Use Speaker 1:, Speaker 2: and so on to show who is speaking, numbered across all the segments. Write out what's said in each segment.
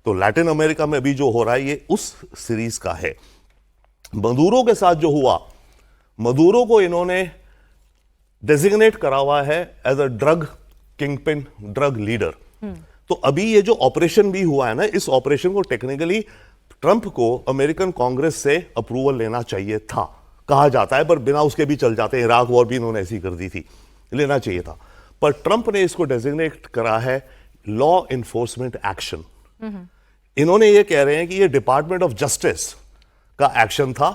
Speaker 1: तो Latin America में भी जो हो रहा है ये उस सीरीज का है। मदुरो के साथ जो हुआ, मदुरो को इन्होंने डेजिग्नेट करा हुआ है as a drug kingpin, drug leader. तो अभी ये जो ऑपरेशन भी हुआ है ना, इस ऑपरेशन को टेक्निकली ट्रंप को अमेरिकन कांग्रेस से अप्रूवल लेना चाहिए था, कहा जाता है, पर बिना उसके भी चल जाते हैं। इराक वॉर भी इन्होंने ऐसी कर दी थी, लेना चाहिए था। पर ट्रंप ने इसको डेजिग्नेट करा है लॉ इन्फोर्समेंट एक्शन। इन्होंने ये कह रहे हैं कि ये डिपार्टमेंट ऑफ जस्टिस का एक्शन था,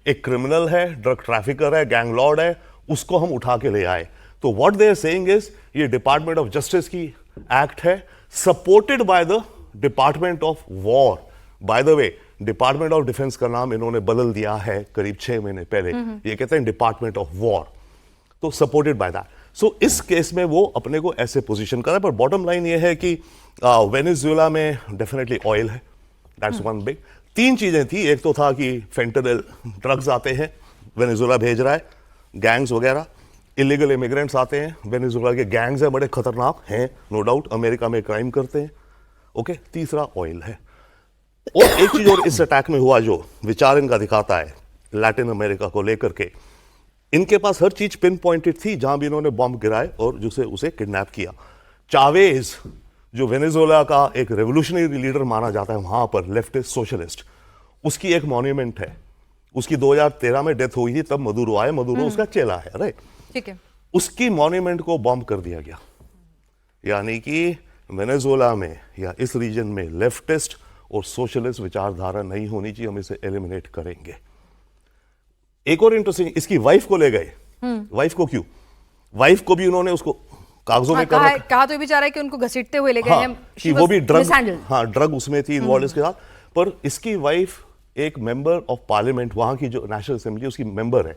Speaker 1: एक क्रिमिनल है, ड्रग ट्रैफिकर है, गैंग लॉर्ड है, उसको हम उठा के ले आए। तो what they are saying is ये डिपार्टमेंट ऑफ जस्टिस की एक्ट है, supported by the department of war. By the way, department of defence का नाम इन्होंने बदल दिया है करीब 6 महीने पहले, ये कहते हैं डिपार्टमेंट ऑफ वॉर। तो सपोर्टेड बाय दैट। सो इस केस में वो अपने को ऐसे पोजीशन कर रहा है। पर बॉटम लाइन ये है कि वेनेजुएला में डेफिनेटली ऑयल है, दैट्स वन बिग। 3 चीजें थी, एक तो था कि फेंटेनिल ड्रग्स आते हैं, वेनेजुएला भेज रहा है, गैंग्स वगैरह, इलीगल इमिग्रेंट्स आते हैं, वेनेजुएला के गैंग्स हैं, बड़े खतरनाक हैं, नो डाउट, अमेरिका में क्राइम करते हैं। ओके, तीसरा ऑयल है। और एक चीज और इस अटैक में हुआ जो विचार इनका दिखाता है लैटिन अमेरिका को लेकर के, इनके पास हर चीज पिन पॉइंटेड थी जहां भी इन्होंने बॉम्ब गिराए और जिसे उसे किडनैप किया। चावेज जो वेनेजुएला का एक रेवोल्यूशनरी लीडर माना जाता है, वहां पर लेफ्टिस्ट सोशलिस्ट, उसकी एक मॉन्यूमेंट है, उसकी 2013 में डेथ हुई थी, तब मदुरो आए, मदुरो उसका चेला है, राइट,
Speaker 2: ठीक है।
Speaker 1: उसकी मॉन्यूमेंट को बॉम्ब कर दिया गया। यानी कि वेनेजुएला में या इस रीजन में लेफ्टिस्ट और सोशलिस्ट विचारधारा नहीं होनी चाहिए, हम इसे एलिमिनेट करेंगे। एक और इंटरेस्टिंग, इसकी वाइफ को ले गए। वाइफ को क्यों? वाइफ को भी उन्होंने उसको कागजों में
Speaker 2: कहा तो ये भी चाह रहा है कि उनको घसीटते हुए ले गए हैं,
Speaker 1: कि वो भी ड्रग उसमें थी इन्वॉल्व इसके साथ। पर इसकी वाइफ एक मेंबर ऑफ पार्लियामेंट, वहां की जो नेशनल असेंबली उसकी मेंबर है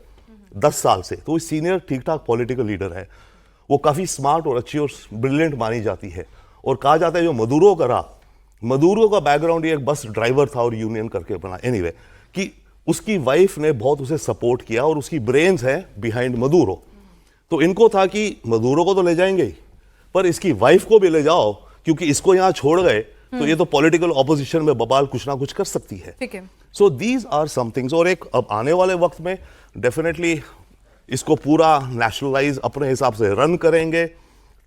Speaker 1: 10 साल से, तो सीनियर ठीक ठाक पॉलिटिकल लीडर है। वो काफी स्मार्ट और अच्छी और ब्रिलियंट मानी जाती है। और कहा जाता है जो मदुरो करा, मदुरो का बैकग्राउंड ये एक बस ड्राइवर था और यूनियन करके बना, एनीवे, कि उसकी वाइफ ने बहुत उसे सपोर्ट किया और उसकी ब्रेन्स है बिहाइंड मदुरो। तो इनको था कि मदुरो को तो ले जाएंगे ही, पर इसकी वाइफ को भी ले जाओ, क्योंकि इसको यहां छोड़ गए तो ये तो पॉलिटिकल ऑपोजिशन में बवाल कुछ ना कुछ कर सकती है।
Speaker 2: ठीक है।
Speaker 1: So these are somethings. और एक अब आने वाले वक्त में डेफिनेटली इसको पूरा नेशनलाइज अपने हिसाब से रन करेंगे।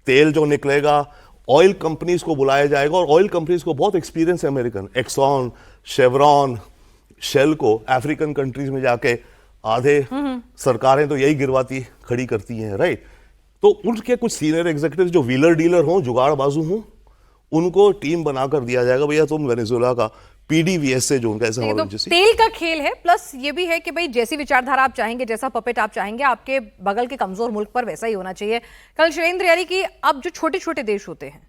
Speaker 1: तेल जो निकलेगा, ऑयल कंपनीज को बुलाया जाएगा, और ऑयल कंपनीज को बहुत एक्सपीरियंस है अमेरिकन, एक्सॉन, शेवरॉन, शेल को अफ्रीकन कंट्रीज में जाके आधे सरकारें तो यही गिरवाती खड़ी करती हैं, राइट। तो उनके कुछ सीनियर एग्जीक्यूटिव जो व्हीलर डीलर हों, जुगाड़बाजू हों, उनको टीम बनाकर दिया जाएगा, भैया तुम वेनेजुएला का पीडीवीएस से जो उनका ऐसा
Speaker 2: तो तेल का खेल है, प्लस ये भी है कि भाई जैसी विचारधारा आप चाहेंगे, जैसा पपेट आप चाहेंगे, आपके बगल के कमजोर मुल्क पर वैसा ही होना चाहिए। कल शैलेंद्र, यानी कि अब जो छोटे छोटे देश होते हैं,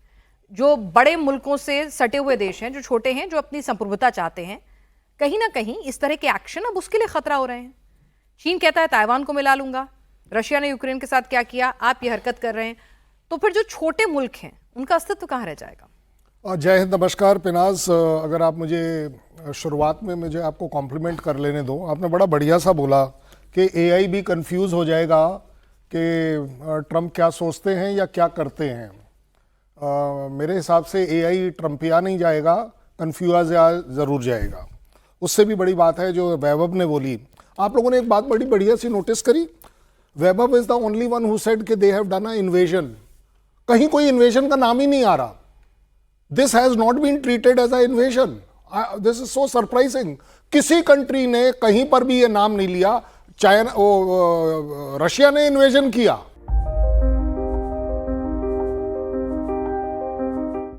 Speaker 2: जो बड़े मुल्कों से सटे हुए देश हैं, जो छोटे हैं, जो अपनी संप्रभुता चाहते हैं, कहीं ना कहीं इस तरह के एक्शन अब उसके लिए खतरा हो रहे हैं। चीन कहता है ताइवान को मिला लूंगा, रशिया ने यूक्रेन के साथ क्या किया, आप ये हरकत कर रहे हैं, तो फिर जो छोटे मुल्क हैं उनका अस्तित्व कहाँ रह जाएगा?
Speaker 3: जय हिंद, नमस्कार पिनाज। अगर आप मुझे शुरुआत में मुझे आपको कॉम्प्लीमेंट कर लेने दो, आपने बड़ा बढ़िया सा बोला कि एआई भी कंफ्यूज हो जाएगा कि ट्रंप क्या सोचते हैं या क्या करते हैं। मेरे हिसाब से एआई ट्रंपिया नहीं जाएगा, कंफ्यूज ज़रूर जाएगा। उससे भी बड़ी बात है जो वैभव ने बोली। आप लोगों ने एक बात बड़ी बढ़िया सी नोटिस करी, Vaibhav is the only one who said कि they have done a invasion. कहीं कोई इन्वेजन का नाम ही नहीं आ रहा। This has not been treated as a invasion. This is so surprising. किसी कंट्री ने कहीं पर भी ये नाम नहीं लिया। चाइना, रशिया ने इन्वेजन किया,